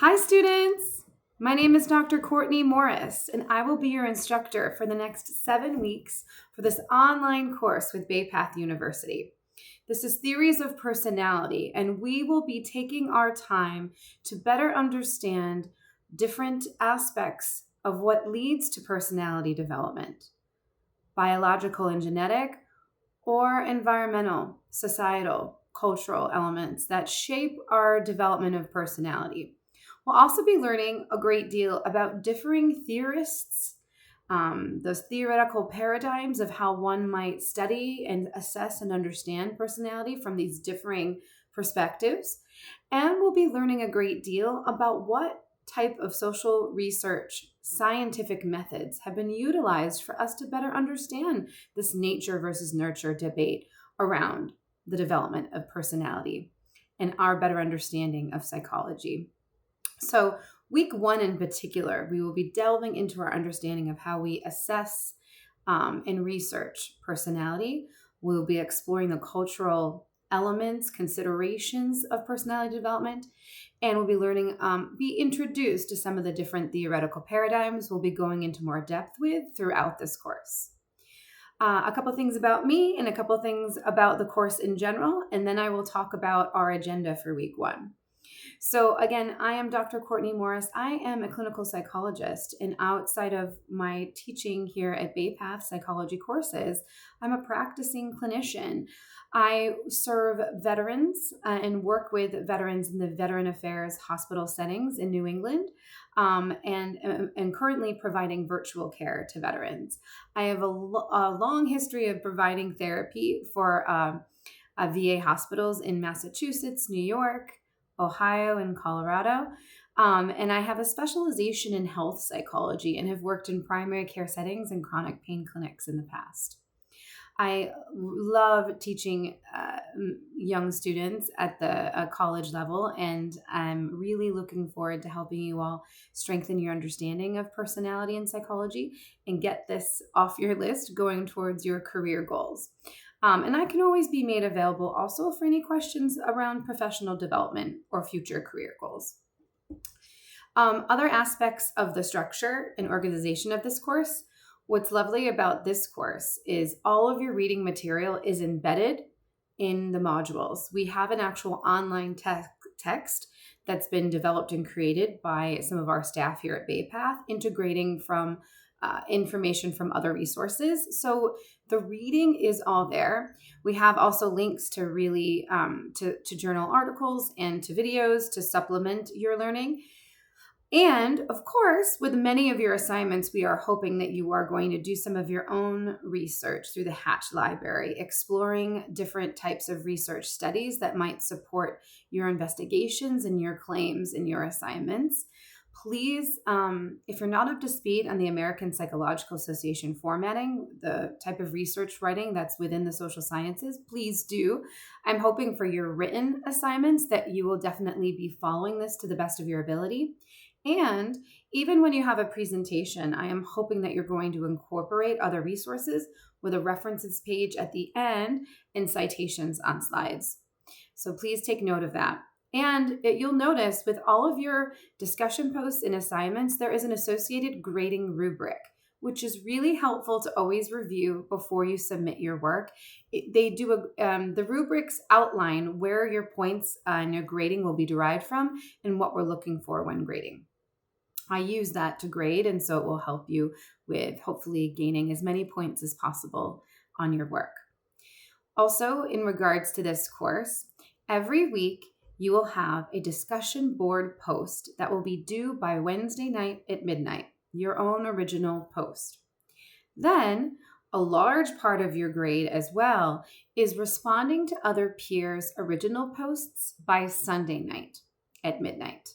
Hi, students! My name is Dr. Courtney Morris, and I will be your instructor for the next 7 weeks for this online course with Bay Path University. This is Theories of Personality, and we will be taking our time to better understand different aspects of what leads to personality development, biological and genetic, or environmental, societal, cultural elements that shape our development of personality. We'll also be learning a great deal about differing theorists, those theoretical paradigms of how one might study and assess and understand personality from these differing perspectives. And we'll be learning a great deal about what type of social research scientific methods have been utilized for us to better understand this nature versus nurture debate around the development of personality and our better understanding of psychology. So, week one in particular, we will be delving into our understanding of how we assess and research personality. We'll be exploring the cultural elements, considerations of personality development, and we'll be learning, be introduced to some of the different theoretical paradigms we'll be going into more depth with throughout this course. A couple things about me and a couple things about the course in general, and then I will talk about our agenda for week one. So again, I am Dr. Courtney Morris. I am a clinical psychologist, and outside of my teaching here at Bay Path Psychology courses, I'm a practicing clinician. I serve veterans and work with veterans in the Veteran Affairs hospital settings in New England, and currently providing virtual care to veterans. I have a long history of providing therapy for VA hospitals in Massachusetts, New York, Ohio, and Colorado. And I have a specialization in health psychology and have worked in primary care settings and chronic pain clinics in the past. I love teaching young students at the college level, and I'm really looking forward to helping you all strengthen your understanding of personality and psychology and get this off your list going towards your career goals. And I can always be made available also for any questions around professional development or future career goals. Other aspects of the structure and organization of this course. What's lovely about this course is all of your reading material is embedded in the modules. We have an actual online text that's been developed and created by some of our staff here at Bay Path, integrating from information from other resources. So the reading is all there. We have also links to really to journal articles and to videos to supplement your learning. And of course, with many of your assignments, we are hoping that you are going to do some of your own research through the Hatch Library, exploring different types of research studies that might support your investigations and your claims in your assignments. Please, if you're not up to speed on the American Psychological Association formatting, the type of research writing that's within the social sciences, please do. I'm hoping for your written assignments that you will definitely be following this to the best of your ability. And even when you have a presentation, I am hoping that you're going to incorporate other resources with a references page at the end and citations on slides. So please take note of that. And you'll notice with all of your discussion posts and assignments, there is an associated grading rubric, which is really helpful to always review before you submit your work. The rubrics outline where your points and your grading will be derived from and what we're looking for when grading. I use that to grade, and so it will help you with hopefully gaining as many points as possible on your work. Also, in regards to this course, every week you will have a discussion board post that will be due by Wednesday night at midnight, your own original post. Then, a large part of your grade as well is responding to other peers' original posts by Sunday night at midnight.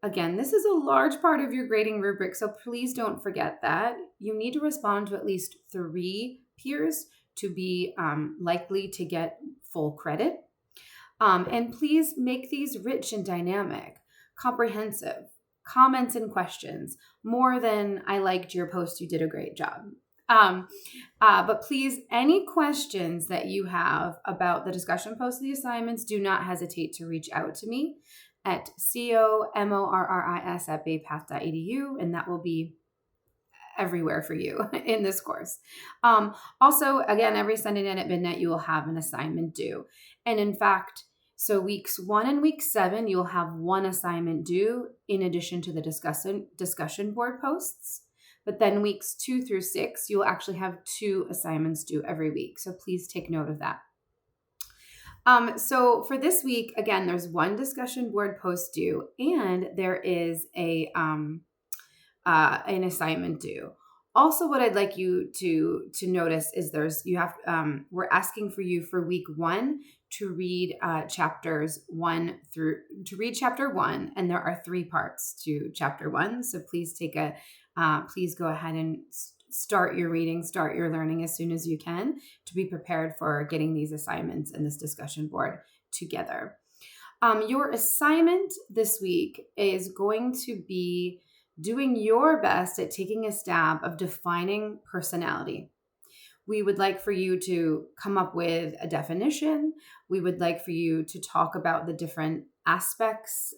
Again, this is a large part of your grading rubric, so please don't forget that. You need to respond to at least 3 peers to be likely to get full credit. And please make these rich and dynamic, comprehensive, comments and questions, more than "I liked your post, you did a great job." But please, any questions that you have about the discussion post of the assignments, do not hesitate to reach out to me. at comorris@baypath.edu, and that will be everywhere for you in this course. Also, again, every Sunday night at midnight, you will have an assignment due. And in fact, so weeks 1 and week 7, you'll have one assignment due in addition to the discussion board posts. But then weeks 2 through 6, you'll actually have 2 assignments due every week. So please take note of that. So for this week, again, there's one discussion board post due, and there is an assignment due. Also, what I'd like you to notice is we're asking for you for week 1 to read chapter 1, and there are 3 parts to chapter 1. So please please go ahead and start your reading, start your learning as soon as you can to be prepared for getting these assignments and this discussion board together. Your assignment this week is going to be doing your best at taking a stab of defining personality. We would like for you to come up with a definition. We would like for you to talk about the different aspects,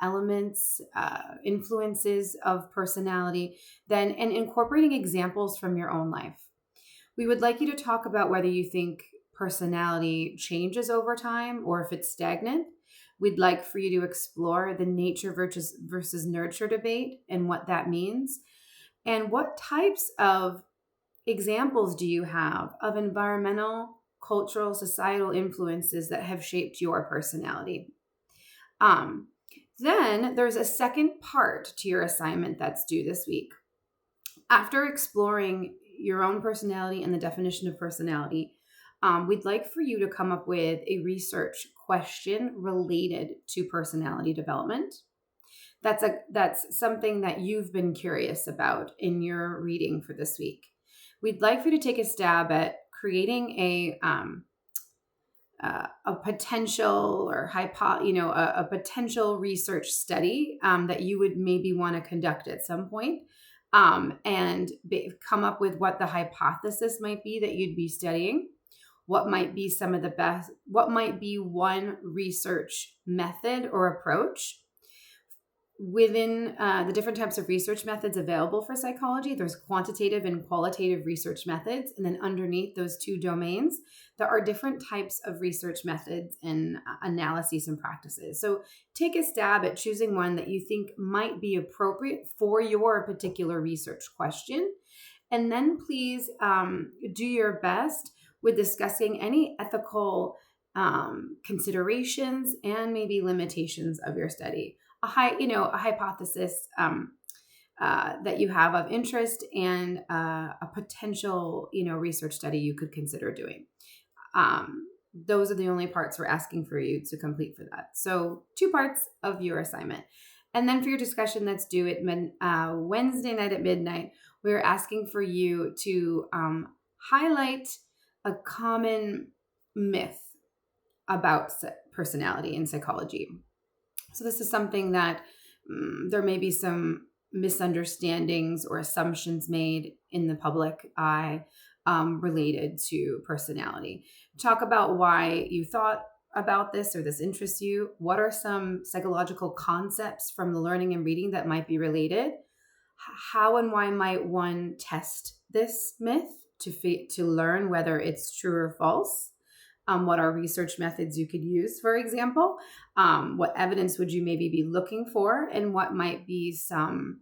elements, influences of personality, and incorporating examples from your own life. We would like you to talk about whether you think personality changes over time or if it's stagnant. We'd like for you to explore the nature versus nurture debate and what that means. And what types of examples do you have of environmental, cultural, societal influences that have shaped your personality? Then there's a second part to your assignment that's due this week. After exploring your own personality and the definition of personality, we'd like for you to come up with a research question related to personality development. That's something that you've been curious about in your reading for this week. We'd like for you to take a stab at creating a potential or a potential research study that you would maybe want to conduct at some point, and come up with what the hypothesis might be that you'd be studying. What might be what might be one research method or approach within the different types of research methods available for psychology. There's quantitative and qualitative research methods. And then underneath those 2 domains, there are different types of research methods and analyses and practices. So take a stab at choosing one that you think might be appropriate for your particular research question. And then please do your best with discussing any ethical considerations and maybe limitations of your study. A hypothesis that you have of interest and a potential, research study you could consider doing. Those are the only parts we're asking for you to complete for that. So 2 parts of your assignment. And then for your discussion that's due at Wednesday night at midnight, we're asking for you to highlight a common myth about personality in psychology. So this is something that there may be some misunderstandings or assumptions made in the public eye related to personality. Talk about why you thought about this or this interests you. What are some psychological concepts from the learning and reading that might be related? How and why might one test this myth to learn whether it's true or false? What are research methods you could use, for example? What evidence would you maybe be looking for? And what might be some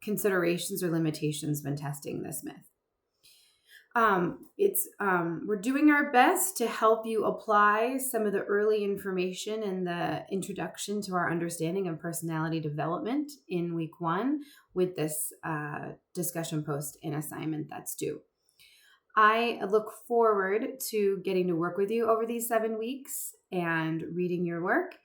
considerations or limitations when testing this myth? We're doing our best to help you apply some of the early information and the introduction to our understanding of personality development in week 1 with this discussion post and assignment that's due. I look forward to getting to work with you over these 7 weeks and reading your work.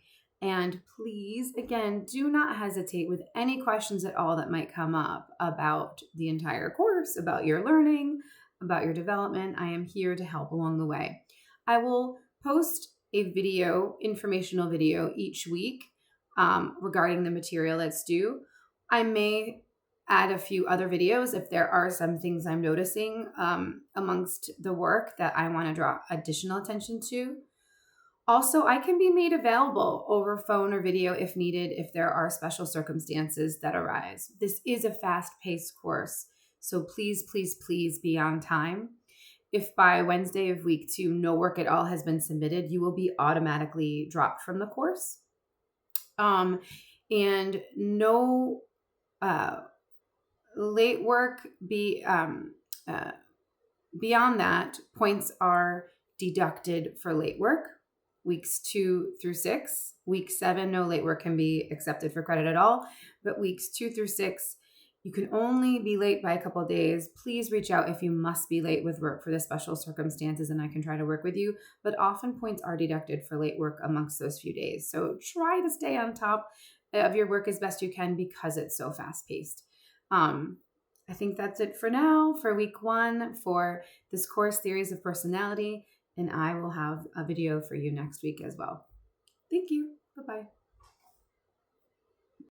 And please, again, do not hesitate with any questions at all that might come up about the entire course, about your learning, about your development. I am here to help along the way. I will post a informational video each week regarding the material that's due. I may add a few other videos if there are some things I'm noticing amongst the work that I want to draw additional attention to. Also, I can be made available over phone or video if needed, if there are special circumstances that arise. This is a fast-paced course, so please, please, please be on time. If by Wednesday of week 2 no work at all has been submitted, you will be automatically dropped from the course. And no late work. Beyond that, points are deducted for late work. Weeks 2 through 6. Week 7, no late work can be accepted for credit at all. But weeks 2 through 6, you can only be late by a couple of days. Please reach out if you must be late with work for the special circumstances, and I can try to work with you. But often points are deducted for late work amongst those few days. So try to stay on top of your work as best you can because it's so fast-paced. I think that's it for now for week 1 for this course, Theories of Personality, and I will have a video for you next week as well. Thank you. Bye-bye.